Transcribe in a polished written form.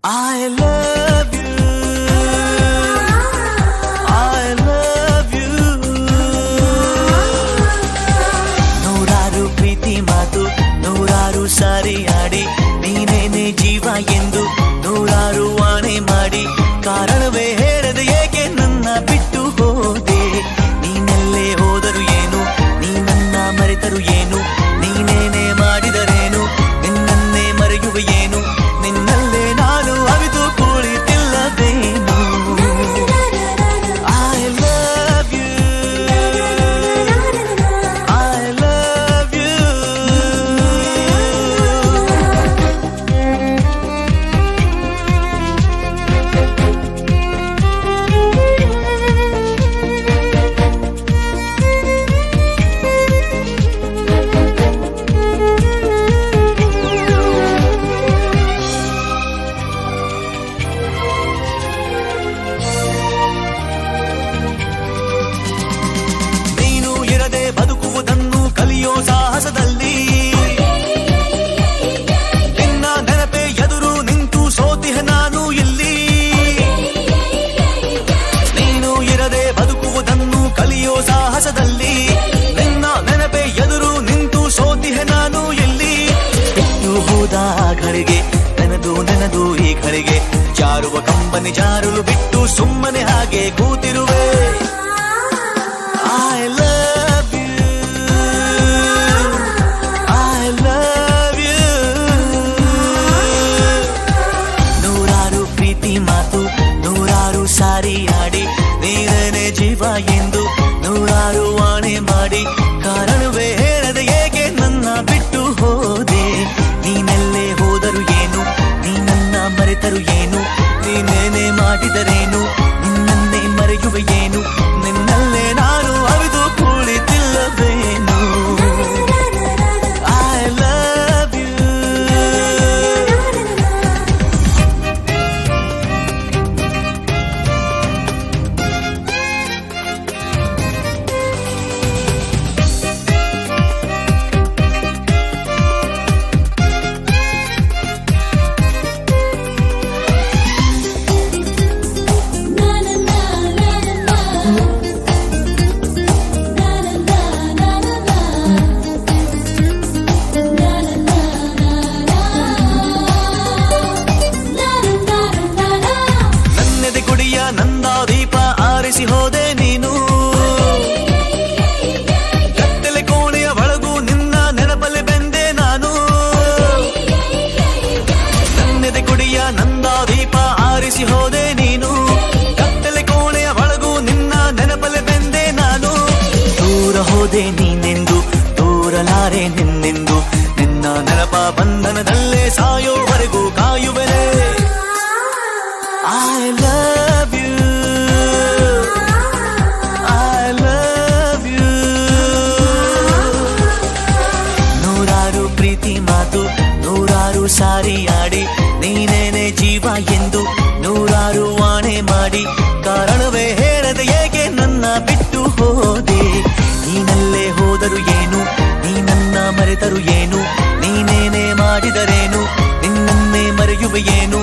I love you, I love you. ನೂರಾರು ಪ್ರೀತಿ ಮಾತು ನೂರಾರು ಸಾರಿ ಆಡಿ ನೀನೇನೆ ಜೀವ ಎಂದು ನೂರಾರು ಆಣೆ ಮಾಡಿ ಕಾರಣವೇ ಹೇಳದೆ ಏಕೆ ನನ್ನ ಬಿಟ್ಟು ಹೋದೆ. ನೀನೆಲ್ಲೇ ಹೋದರು ಏನು, ನೀ ನನ್ನ ಮರೆತರು ಏನು, ನೀನೇನೆ ಮಾಡಿದರೇನು, ನಿನ್ನನ್ನೇ ಮರೆಯುವ ಏನು, ನಿನ್ನಲ್ಲೇ ನಾನು ಅವಿತು ಕುಳಿತಿಲ್ಲವೇನು. I love you, I love you. ನೀನು ಇರದೆ ಬದುಕುವುದನ್ನು ಕಲಿಯೋ ಸಾಹಸದಲ್ಲಿ ನಿನ್ನ ನೆನಪೆ ಎದುರು ನಿಂತು ಸೋತಿಹ ನಾನು ಇಲ್ಲಿ. ನೀನು ಇರದೆ ಬದುಕುವುದನ್ನು ಕಲಿಯೋ ಸಾಹಸದಲ್ಲಿ ನಿನ್ನ ನೆನಪೆ ಎದುರು ನಿಂತು ಸೋತಿಹ ನಾನು ಇಲ್ಲಿ. ಬಿಟ್ಟು ಹೋದ ಘಳಿಗೆ ನೆನೆದು ಈ ಘಳಿಗೆ ಜಾರುವ ಕಂಬನಿ ಜಾರಲು ಬಿಟ್ಟು ಸುಮ್ಮನೆ ಹಾಗೆ ಕೂತಿರುವೆ. I love you, I love you. ನೂರಾರು ಪ್ರೀತಿ ಮಾತು ನೂರಾರು ಸಾರಿ ಆಡಿ ನೀನೇನೆ ಜೀವ ಎಂದು ನೂರಾರು ಆಣೆ ಮಾಡಿ ಕಾರಣವೇ ಹೇಳದೆ ಏಕೆ ನನ್ನ ಬಿಟ್ಟು ಹೋದೆ. ನೀನೆಲ್ಲೇ ಹೋದರು ಏನು, ನೀ ನನ್ನ ಮರೆತರು ಏನು, ನೀನೇನೆ ಮಾಡಿದರೇನು, ನಿನ್ನನ್ನೇ ಮರೆಯುವ ಏನು, ನಿನ್ನಲ್ಲೇ ನಾನು ಅವಿದು ಕುಳಿತಿಲ್ಲವೇನು. I love you. ನನ್ನೆದೆ ಕುಡಿಯ ನಂದ ದೀಪ ಆರಿಸಿ ಹೋದೆ ನೀನು. ಕತ್ತಲೆ ಕೋಣೆಯ ಒಳಗೂ ನಿನ್ನ ನೆನಪಲ್ಲಿ ಬೆಂದೆ ನಾನು. ನನ್ನೆದೆ ಕುಡಿಯ ನಂದ ದೀಪ ಆರಿಸಿ ಹೋದೆ ನೀನು. ಕತ್ತಲೆ ಕೋಣೆಯ ಒಳಗೂ ನಿನ್ನ ನೆನಪಲ್ಲಿ ಬೆಂದೆ ನಾನು. ದೂರ ಹೋದೆ ನೀನೆಂದು ದೂರಲಾರೆ ನಿನ್ನೆಂದು ನಿನ್ನ ನೆನಪ ಬಂಧನದಲ್ಲೇ ಸಾಯೋವರೆಗೂ ಕಾಯುವೆನೆ. I love you, I love you. ನೂರಾರು ಪ್ರೀತಿ ಮಾತು ನೂರಾರು ಸಾರಿ ಆಡಿ ನೀನೇನೆ ಜೀವ ಎಂದು ನೂರಾರು ಆಣೆ ಮಾಡಿ ಕಾರಣವೇ ಹೇಳದೆ ಏಕೆ ನನ್ನ ಬಿಟ್ಟು ಹೋದೆ. ನೀನಲ್ಲೇ ಹೋದರು ಏನು, ನೀ ನನ್ನ ಮರೆತರು ಏನು, ನೀನೇನೆ ಮಾಡಿದರೇನು, ನಿನ್ನನ್ನೇ ಮರೆಯುವ ಏನು,